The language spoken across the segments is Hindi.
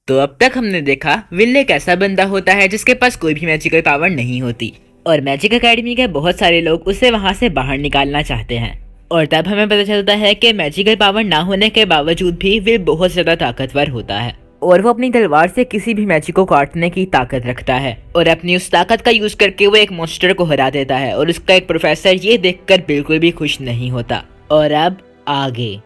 तो अब तक हमने देखा विल एक ऐसा बंदा होता है जिसके पास कोई भी मैजिकल पावर नहीं होती और मैजिक एकेडमी के बहुत सारे लोग उसे वहां से बाहर निकालना चाहते हैं। और तब हमें पता चलता है कि मैजिकल पावर ना होने के बावजूद भी विल बहुत ज्यादा ताकतवर होता है और वो अपनी तलवार से किसी भी मैजिक को काटने की ताकत रखता है और अपनी उस ताकत का यूज करके वो एक मॉन्स्टर को हरा देता है और उसका एक प्रोफेसर ये देखकर बिल्कुल भी खुश नहीं होता। और अब आगे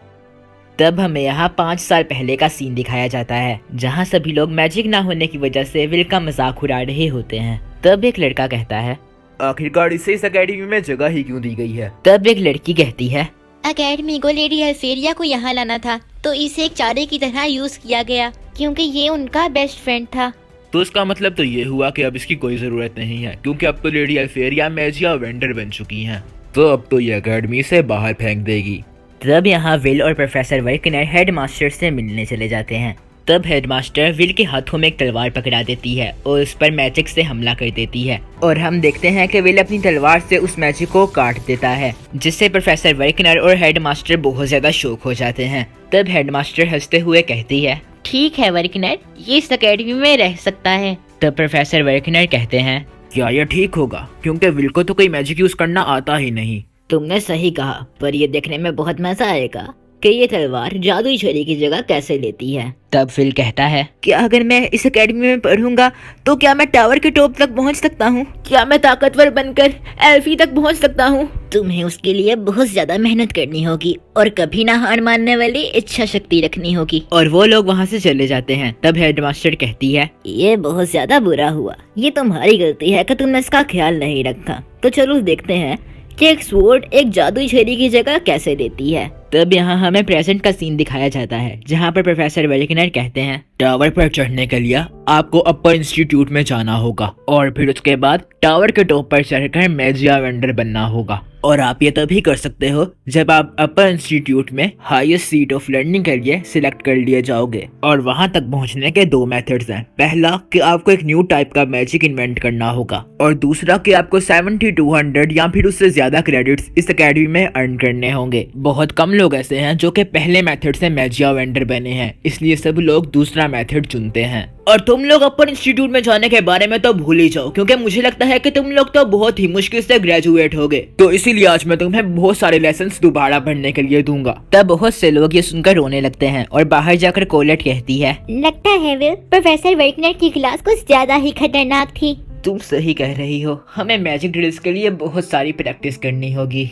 तब हमें यहाँ 5 साल पहले का सीन दिखाया जाता है जहाँ सभी लोग मैजिक ना होने की वजह से विल का मजाक उड़ा रहे होते हैं। तब एक लड़का कहता है, आखिरकार इसे इस अकेडमी में जगह ही क्यों दी गई है? तब एक लड़की कहती है, अकेडमी को लेडी अल्फेरिया को यहाँ लाना था तो इसे एक चारे की तरह यूज किया गया क्योंकि ये उनका बेस्ट फ्रेंड था। तो इसका मतलब तो ये हुआ कि अब इसकी कोई जरूरत नहीं है क्योंकि अब तो लेडी अल्फेरिया मैजिया वेंडर बन चुकी हैं। तो अब तो ये अकेडमी से बाहर फेंक देगी। तब यहाँ विल और प्रोफेसर वर्कनर हेडमास्टर से मिलने चले जाते हैं। तब हेडमास्टर विल के हाथों में एक तलवार पकड़ा देती है और उस पर मैजिक से हमला कर देती है और हम देखते हैं कि विल अपनी तलवार से उस मैजिक को काट देता है जिससे प्रोफेसर वर्कनर और हेडमास्टर बहुत ज्यादा शॉक हो जाते हैं। तब हेडमास्टर हंसते हुए कहती है, ठीक है वर्कनर, ये इस अकेडमी में रह सकता है। तब प्रोफेसर वर्कनर कहते हैं, क्या यह ठीक होगा? क्योंकि विल को तो कोई मैजिक यूज करना आता ही नहीं। तुमने सही कहा, पर ये देखने में बहुत मजा आएगा कि ये तलवार जादुई छड़ी की जगह कैसे लेती है। तब फिल कहता है, क्या अगर मैं इस एकेडमी में पढ़ूंगा तो क्या मैं टावर के टॉप तक पहुंच सकता हूँ? क्या मैं ताकतवर बनकर एल्फी तक पहुंच सकता हूँ? तुम्हें उसके लिए बहुत ज्यादा मेहनत करनी होगी और कभी ना हार मानने वाली इच्छा शक्ति रखनी होगी। और वो लोग वहाँ से चले जाते हैं। तब हेडमास्टर कहती है, ये बहुत ज्यादा बुरा हुआ, ये तुम्हारी गलती है कि तुमने इसका ख्याल नहीं रखा। तो चलो देखते हैं कि एक स्वॉर्ड एक जादुई छड़ी की जगह कैसे लेती है। तब यहाँ हमें प्रेजेंट का सीन दिखाया जाता है जहाँ पर प्रोफेसर वर्कनर कहते हैं, टावर पर चढ़ने के लिए आपको अपर इंस्टीट्यूट में जाना होगा और फिर उसके बाद टावर के टॉप पर चढ़कर मैजिया वेंडर बनना होगा। और आप ये तभी कर सकते हो जब आप अपर इंस्टीट्यूट में हाईएस्ट सीट ऑफ लर्निंग के लिए सिलेक्ट कर लिए जाओगे। और वहां तक पहुंचने के 2 मेथड्स हैं। पहला कि आपको एक न्यू टाइप का मैजिक इन्वेंट करना होगा और दूसरा कि आपको 70, 200 या फिर उससे ज्यादा क्रेडिट्स इस एकेडमी में अर्न करने होंगे। बहुत कम लोग ऐसे हैं जो कि पहले मेथड से मैजिया वेंडर बने हैं, इसलिए सब लोग दूसरा मेथड चुनते हैं। और तुम लोग अपर इंस्टीट्यूट में जाने के बारे में तो भूल ही जाओ क्योंकि मुझे लगता है कि तुम लोग तो बहुत ही मुश्किल से ग्रेजुएट होगे, तो इसीलिए आज मैं तुम्हें बहुत सारे लेसन्स दोबारा पढ़ने के लिए दूंगा। तब बहुत से लोग ये सुनकर रोने लगते हैं और बाहर जाकर कोलेट कहती है, लगता है विल प्रोफेसर वर्कनर की क्लास कुछ ज्यादा ही खतरनाक थी। तुम सही कह रही हो, हमें मैजिक ड्रिल्स के लिए बहुत सारी प्रैक्टिस करनी होगी।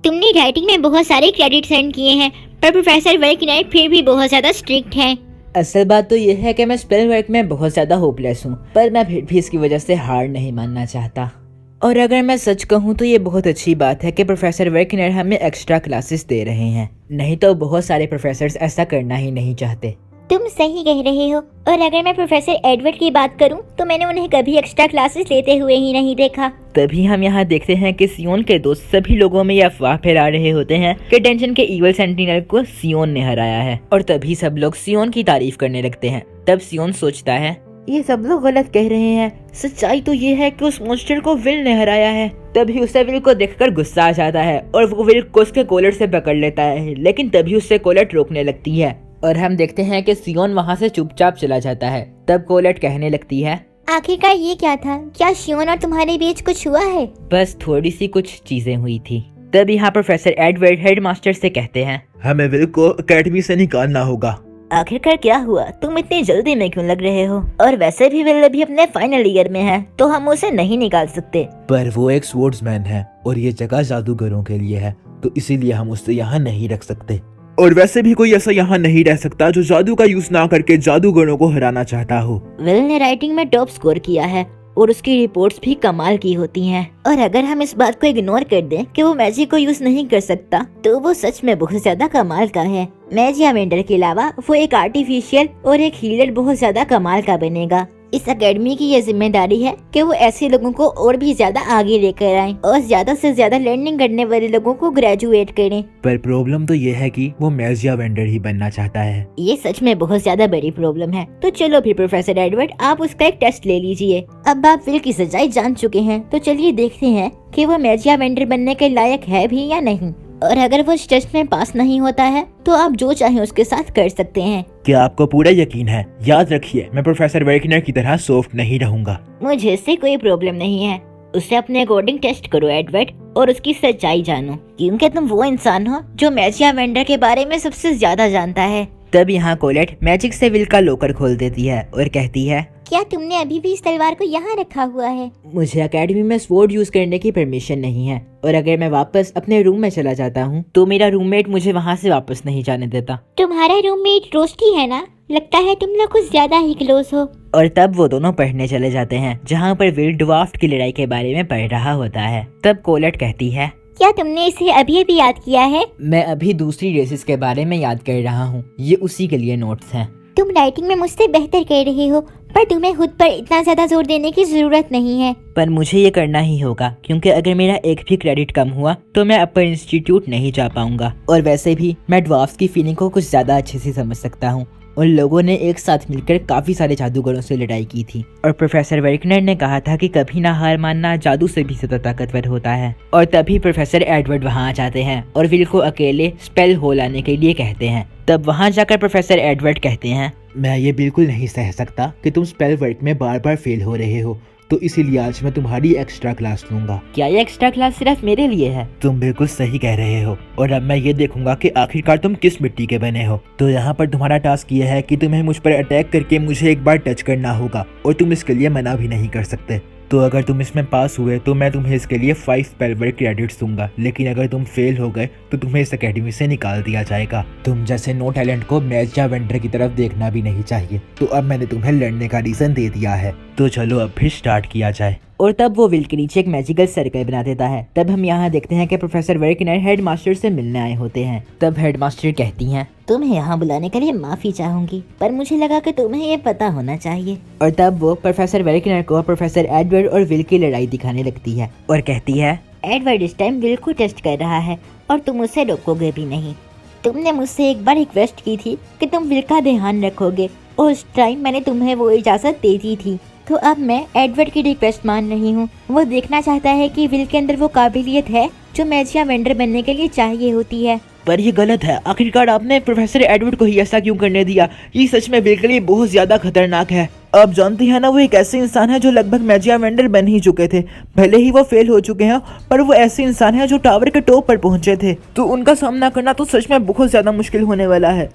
तुमने राइटिंग में बहुत सारे क्रेडिट्स अर्न किए हैं पर प्रोफेसर वर्कनर फिर भी बहुत ज्यादा स्ट्रिक्ट है। असल बात तो यह है कि मैं स्पेल वर्क में बहुत ज्यादा होपलेस हूँ, पर मैं फिर भी इसकी वजह से हार नहीं मानना चाहता। और अगर मैं सच कहूँ तो ये बहुत अच्छी बात है कि प्रोफेसर वर्कनर हमें एक्स्ट्रा क्लासेस दे रहे हैं, नहीं तो बहुत सारे प्रोफेसर्स ऐसा करना ही नहीं चाहते। तुम सही कह रहे हो। और अगर मैं प्रोफेसर एडवर्ड की बात करूं तो मैंने उन्हें कभी एक्स्ट्रा क्लासेस लेते हुए ही नहीं देखा। तभी हम यहाँ देखते हैं कि सियोन के दोस्त सभी लोगों में ये अफवाह फैला रहे होते हैं कि टेंशन के इवल सेंटिनल को सियोन ने हराया है और तभी सब लोग सियोन की तारीफ करने लगते हैं। तब सियोन सोचता है, ये सब लोग गलत कह रहे हैं, सच्चाई तो ये है कि उस मॉन्स्टर को विल ने हराया है। तभी उसे विल को देखकर गुस्सा आ जाता है और वो विल को उसके कॉलर से पकड़ लेता है, लेकिन तभी उससे कोलेट रोकने लगती है और हम देखते हैं कि सियोन वहाँ से चुपचाप चला जाता है। तब कोलेट कहने लगती है, आखिरकार ये क्या था? क्या शियोन और तुम्हारे बीच कुछ हुआ है? बस थोड़ी सी कुछ चीजें हुई थी। तब यहाँ प्रोफेसर एडवर्ड हेडमास्टर से कहते हैं, हमें विल को एकेडमी से निकालना होगा। आखिरकार क्या हुआ? तुम इतनी जल्दी में क्यों लग रहे हो? और वैसे भी विल अभी अपने फाइनल ईयर में है तो हम उसे नहीं निकाल सकते। पर वो एक स्वर्ड्समैन है और ये जगह जादूगरों के लिए है, तो इसीलिए हम उससे यहाँ नहीं रख सकते। और वैसे भी कोई ऐसा यहाँ नहीं रह सकता जो जादू का यूज ना करके जादूगरों को हराना चाहता हो। विल ने राइटिंग में टॉप स्कोर किया है और उसकी रिपोर्ट्स भी कमाल की होती हैं। और अगर हम इस बात को इग्नोर कर दें कि वो मैजिक को यूज नहीं कर सकता तो वो सच में बहुत ज्यादा कमाल का है। मैजिया वेंडर के अलावा वो एक आर्टिफिशियल और एक हीलर बहुत ज्यादा कमाल का बनेगा। इस एकेडमी की ये जिम्मेदारी है कि वो ऐसे लोगों को और भी ज्यादा आगे लेकर आएं और ज्यादा से ज्यादा लर्निंग करने वाले लोगों को ग्रेजुएट करें। पर प्रॉब्लम तो ये है कि वो मैजिया वेंडर ही बनना चाहता है। ये सच में बहुत ज्यादा बड़ी प्रॉब्लम है। तो चलो फिर प्रोफेसर एडवर्ड, आप उसका एक टेस्ट ले लीजिए। अब आप विल की सच्चाई जान चुके हैं तो चलिए देखते हैं कि वो मैजिया वेंडर बनने के लायक है भी या नहीं। और अगर वो इस टेस्ट में पास नहीं होता है तो आप जो चाहें उसके साथ कर सकते हैं। क्या आपको पूरा यकीन है? याद रखिए, मैं प्रोफेसर वर्कनर की तरह सॉफ्ट नहीं रहूंगा। मुझे इससे कोई प्रॉब्लम नहीं है। उसे अपने अकॉर्डिंग टेस्ट करो एडवर्ड, और उसकी सच्चाई जानो, क्योंकि तुम वो इंसान हो जो मैजिया वेंडर के बारे में सबसे ज्यादा जानता है। तब यहाँ कोलेट मैजिक से विल का लॉकर खोल देती है और कहती है, क्या तुमने अभी भी इस तलवार को यहाँ रखा हुआ है? मुझे एकेडमी में स्वॉर्ड यूज करने की परमिशन नहीं है, और अगर मैं वापस अपने रूम में चला जाता हूँ तो मेरा रूममेट मुझे वहाँ से वापस नहीं जाने देता। तुम्हारा रूममेट रोस्टी है ना? लगता है तुम लोग कुछ ज्यादा ही क्लोज हो। और तब वो दोनों पढ़ने चले जाते हैं, जहाँ पर विल ड्वार्फ की लड़ाई के बारे में पढ़ रहा होता है। तब कोलेट कहती है, क्या तुमने इसे अभी अभी याद किया है? मैं अभी दूसरी रेसेस के बारे में याद कर रहा हूँ, ये उसी के लिए नोट्स हैं। तुम राइटिंग में मुझसे बेहतर कर रहे हो, पर तुम्हें खुद पर इतना ज्यादा जोर देने की जरूरत नहीं है। पर मुझे ये करना ही होगा, क्योंकि अगर मेरा एक भी क्रेडिट कम हुआ तो मैं अपर इंस्टीट्यूट नहीं जा पाऊंगा। और वैसे भी मैं ड्वार्फ्स की फीलिंग को कुछ ज्यादा अच्छे से समझ सकता हूँ। उन लोगों ने एक साथ मिलकर काफी सारे जादूगरों से लड़ाई की थी, और प्रोफेसर वर्कनर ने कहा था कि कभी ना हार मानना जादू से भी ज्यादा ताकतवर होता है। और तभी प्रोफेसर एडवर्ड वहाँ आ जाते हैं और विल को अकेले स्पेल होल आने के लिए कहते हैं। तब वहाँ जाकर प्रोफेसर एडवर्ड कहते हैं, मैं ये बिल्कुल नहीं सह सकता कि तुम स्पेल वर्क में बार बार फेल हो रहे हो, तो इसीलिए आज मैं तुम्हारी एक्स्ट्रा क्लास लूंगा। क्या ये एक्स्ट्रा क्लास सिर्फ मेरे लिए है? तुम बिल्कुल सही कह रहे हो, और अब मैं ये देखूंगा कि आखिरकार तुम किस मिट्टी के बने हो। तो यहाँ पर तुम्हारा टास्क ये है कि तुम्हें मुझ पर अटैक करके मुझे एक बार टच करना होगा, और तुम इसके लिए मना भी नहीं कर सकते। तो अगर तुम इसमें पास हुए तो मैं तुम्हें इसके लिए 5 स्पेल वर्क क्रेडिट्स दूंगा, लेकिन अगर तुम फेल हो गए तो तुम्हें इस एकेडमी से निकाल दिया जाएगा। तुम जैसे नो टैलेंट को मैजिया वेंडर की तरफ देखना भी नहीं चाहिए। तो अब मैंने तुम्हें लड़ने का रीजन दे दिया है, तो चलो अब फिर स्टार्ट किया जाए। और तब वो विल के नीचे एक मैजिकल सर्कल बना देता है। तब हम यहाँ देखते हैं कि प्रोफेसर वर्कनर हेडमास्टर से मिलने आए होते हैं। तब हेडमास्टर कहती हैं, तुम्हें यहाँ बुलाने के लिए माफी चाहूंगी, पर मुझे लगा कि तुम्हें ये पता होना चाहिए। और तब वो प्रोफेसर वर्कनर को प्रोफेसर एडवर्ड और विल की लड़ाई दिखाने लगती है और कहती है, एडवर्ड इस टाइम विल को टेस्ट कर रहा है और तुम उसे रोकोगे भी नहीं। तुमने मुझसे एक बार रिक्वेस्ट की थी कि तुम विल का ध्यान रखोगे, और उस टाइम मैंने तुम्हें वो इजाजत दे दी थी। तो अब मैं एडवर्ड की रिक्वेस्ट मान रही हूँ। वो देखना चाहता है कि विल के अंदर वो काबिलियत है जो मैजिया वेंडर बनने के लिए चाहिए होती है। पर ये गलत है। आखिरकार आपने प्रोफेसर एडवर्ड को ही ऐसा क्यों करने दिया? ये सच में विल के लिए बहुत ज्यादा खतरनाक है। आप जानती हैं ना, वो एक ऐसे इंसान है जो लगभग मैजिया वेंडर बन ही चुके थे। भले ही वो फेल हो चुके हैं, पर वो ऐसे इंसान है जो टावर के टॉप पर पहुंचे थे। तो उनका सामना करना तो सच में बहुत ज्यादा मुश्किल होने वाला है।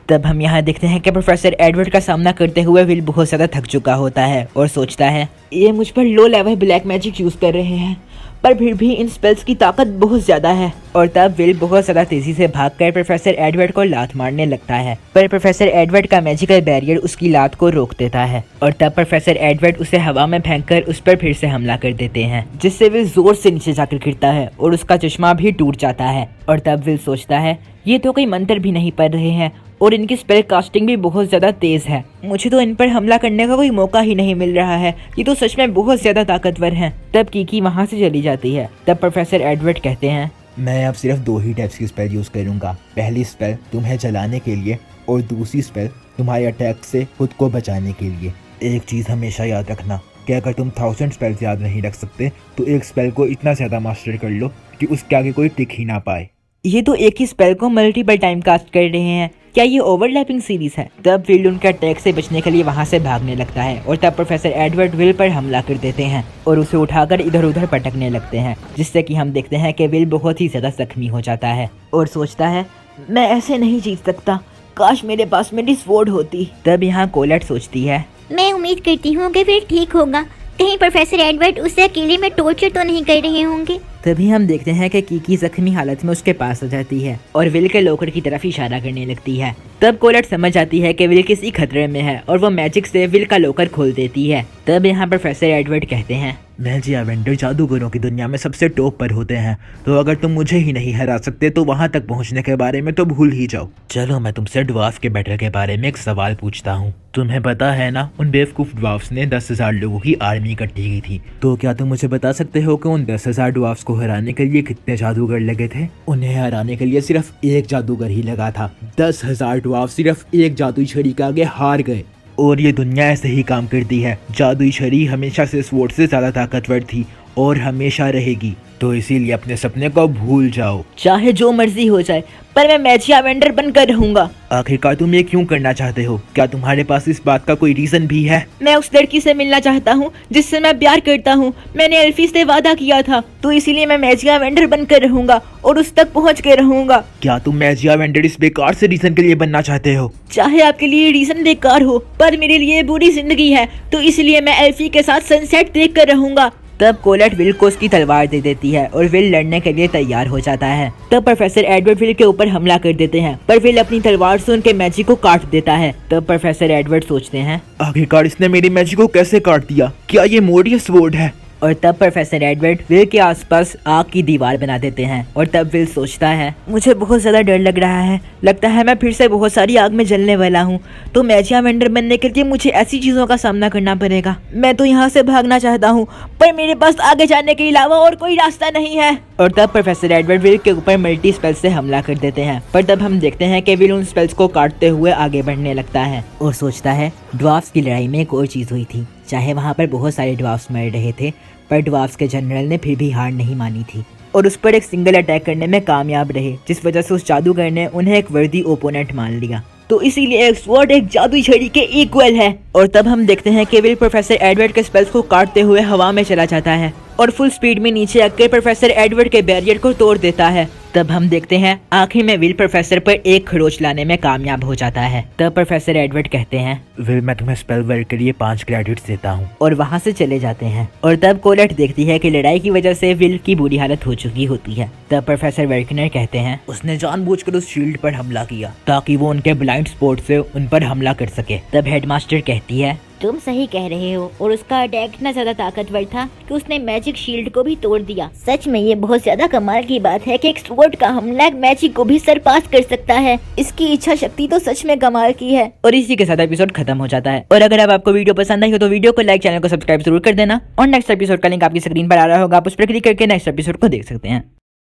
तब हम यहाँ देखते हैं कि प्रोफेसर एडवर्ड का सामना करते हुए विल बहुत ज्यादा थक चुका होता है और सोचता है, ये मुझ पर low level black magic use कर रहे हैं, पर फिर भी इन स्पेल्स की ताकत बहुत ज्यादा है। और तब विल बहुत ज्यादा तेजी से भागकर प्रोफेसर एडवर्ड को लात मारने लगता है, पर प्रोफेसर एडवर्ड का मैजिकल बैरियर उसकी लात को रोक देता है। और तब प्रोफेसर एडवर्ड उसे हवा में फेंककर उस पर फिर से हमला कर देते हैं, जिससे विल जोर से नीचे जाकर गिरता है और उसका चश्मा भी टूट जाता है। और तब विल सोचता है, ये तो कोई मंत्र भी नहीं पढ़ रहे हैं और इनकी स्पेल कास्टिंग भी बहुत ज्यादा तेज है। मुझे तो इन पर हमला करने का कोई मौका ही नहीं मिल रहा है। ये तो सच में बहुत ज्यादा ताकतवर हैं। तब कीकी वहाँ से चली जाती है। तब प्रोफेसर एडवर्ड कहते हैं, मैं अब सिर्फ 2 ही टाइप्स की स्पेल यूज करूंगा। पहली स्पेल तुम्हें जलाने के लिए, और दूसरी स्पेल तुम्हारे अटैक से खुद को बचाने के लिए। एक चीज हमेशा याद रखना कि अगर तुम 1000 स्पेल्स याद नहीं रख सकते तो एक स्पेल को इतना ज्यादा मास्टर कर लो कि उसके आगे कोई टिक ही ना पाए। ये तो एक ही स्पेल को मल्टीपल टाइम कास्ट कर रहे हैं। क्या ये ओवरलैपिंग सीरीज है? तब विल उनके अटैक से बचने के लिए वहाँ से भागने लगता है, और तब प्रोफेसर एडवर्ड विल पर हमला कर देते हैं और उसे उठाकर इधर उधर पटकने लगते हैं, जिससे कि हम देखते हैं कि विल बहुत ही ज्यादा जख्मी हो जाता है और सोचता है, मैं ऐसे नहीं जीत सकता, काश मेरे पास मेरी स्वॉर्ड होती। तब यहाँ कोलेट सोचती है, मैं उम्मीद करती हूँ कि फिर ठीक होगा। कहीं प्रोफेसर एडवर्ड उसे अकेले में टॉर्चर तो नहीं कर रहे होंगे। तभी हम देखते हैं कि कीकी जख्मी हालत में उसके पास आ जाती है और विल के लॉकर की तरफ इशारा करने लगती है। तब कोलेट समझ आती है कि विल किसी खतरे में है और वो मैजिक से विल का लॉकर खोल देती है। तब यहाँ प्रोफेसर एडवर्ड कहते हैं, मैजिया वेंडर जादूगरों की दुनिया में सबसे टॉप पर होते हैं, तो अगर तुम मुझे ही नहीं हरा सकते तो वहां तक पहुंचने के बारे में तो भूल ही जाओ। चलो मैं तुमसे ड्वार्फ के बैटल के बारे में एक सवाल पूछता हूँ। तुम्हें पता है ना, उन बेवकूफ ड्वार्फ्स ने 10,000 लोगों की आर्मी इकट्ठी की थी। तो क्या तुम मुझे बता सकते हो कि उन 10,000 ड्वार्फ्स को हराने के लिए कितने जादूगर लगे थे? उन्हें हराने के लिए सिर्फ एक जादूगर ही लगा था। 10,000 ड्वार्फ सिर्फ एक जादुई छड़ी के आगे हार गए। और ये दुनिया ऐसे ही काम करती है। जादुई छड़ी हमेशा से स्वॉर्ड से ज्यादा ताकतवर थी और हमेशा रहेगी। तो इसीलिए अपने सपने को भूल जाओ। चाहे जो मर्जी हो जाए, पर मैं मैजिया वेंडर बनकर रहूंगा। आखिरकार तुम ये क्यों करना चाहते हो? क्या तुम्हारे पास इस बात का कोई रीजन भी है? मैं उस लड़की से मिलना चाहता हूँ जिससे मैं प्यार करता हूँ। मैंने एल्फी से वादा किया था, तो इसीलिए मैं मैजिया वेंडर बनकर रहूंगा और उस तक पहुँच के रहूंगा। क्या तुम मैजिया वेंडर इस बेकार से रीजन के लिए बनना चाहते हो? चाहे आपके लिए रीजन बेकार हो, पर मेरे लिए बुरी जिंदगी है, तो इसलिए मैं एल्फी के साथ सनसेट देख कर रहूंगा। तब कोलेट विल को उसकी तलवार दे देती है और विल लड़ने के लिए तैयार हो जाता है। तब प्रोफेसर एडवर्ड विल के ऊपर हमला कर देते हैं, पर विल अपनी तलवार से उनके मैजिक को काट देता है। तब प्रोफेसर एडवर्ड सोचते हैं, आखिरकार इसने मेरी मैजिक को कैसे काट दिया? क्या ये मोडियस वोर्ड है? और तब प्रोफेसर एडवर्ड विल के आसपास आग की दीवार बना देते हैं। और तब विल सोचता है, मुझे बहुत ज्यादा डर लग रहा है, लगता है मैं फिर से बहुत सारी आग में जलने वाला हूँ। तो मैजिया वेंडर बनने के लिए मुझे ऐसी चीजों का सामना करना पड़ेगा। मैं तो यहाँ से भागना चाहता हूँ, पर मेरे पास आगे जाने के अलावा और कोई रास्ता नहीं है। और तब प्रोफेसर एडवर्ड विल के ऊपर मल्टी स्पेल से हमला कर देते हैं। पर तब हम देखते हैं कि विल उन स्पेल्स को काटते हुए आगे बढ़ने लगता है और सोचता है, ड्वार्फ्स की लड़ाई में एक और चीज हुई थी। चाहे वहाँ पर बहुत सारे ड्वार्फ्स मर रहे थे, पर ड्वार्फ्स के जनरल ने फिर भी हार नहीं मानी थी और उस पर एक सिंगल अटैक करने में कामयाब रहे, जिस वजह से उस जादूगर ने उन्हें एक वर्दी ओपोनेंट मान लिया। तो इसीलिए एक स्वॉर्ड एक जादुई छड़ी के इक्वल है। और तब हम देखते हैं कि विल प्रोफेसर एडवर्ड के स्पेल्स को काटते हुए हवा में चला जाता है और फुल स्पीड में नीचे आकर प्रोफेसर एडवर्ड के बैरियर को तोड़ देता है। तब हम देखते हैं आखिर में विल प्रोफेसर पर एक खरोच लाने में कामयाब हो जाता है। तब प्रोफेसर एडवर्ड कहते हैं, विल मैं तुम्हें स्पेल वर्क के लिए 5 क्रेडिट्स देता हूँ, और वहाँ से चले जाते हैं। और तब कोलेट देखती है कि लड़ाई की वजह से विल की बुरी हालत हो चुकी होती है। तब प्रोफेसर वर्कनर कहते हैं, उसने जानबूझकर उस शील्ड पर हमला किया ताकि वो उनके ब्लाइंड स्पॉट से उन पर हमला कर सके। तब हेडमास्टर कहती है, तुम सही कह रहे हो, और उसका अटैक इतना ज्यादा ताकतवर था कि उसने मैजिक शील्ड को भी तोड़ दिया। सच में ये बहुत ज्यादा कमाल की बात है कि एक स्वॉर्ड का हमला एक मैजिक को भी सरपास कर सकता है। इसकी इच्छा शक्ति तो सच में कमाल की है। और इसी के साथ एपिसोड खत्म हो जाता है। और अगर अब आपको वीडियो पसंद आई हो तो वीडियो को लाइक, चैनल को सब्सक्राइब जरूर कर देना। और नेक्स्ट एपिसोड का लिंक आपकी स्क्रीन पर आ रहा होगा, आप उस पर क्लिक करके नेक्स्ट एपिसोड को देख सकते हैं।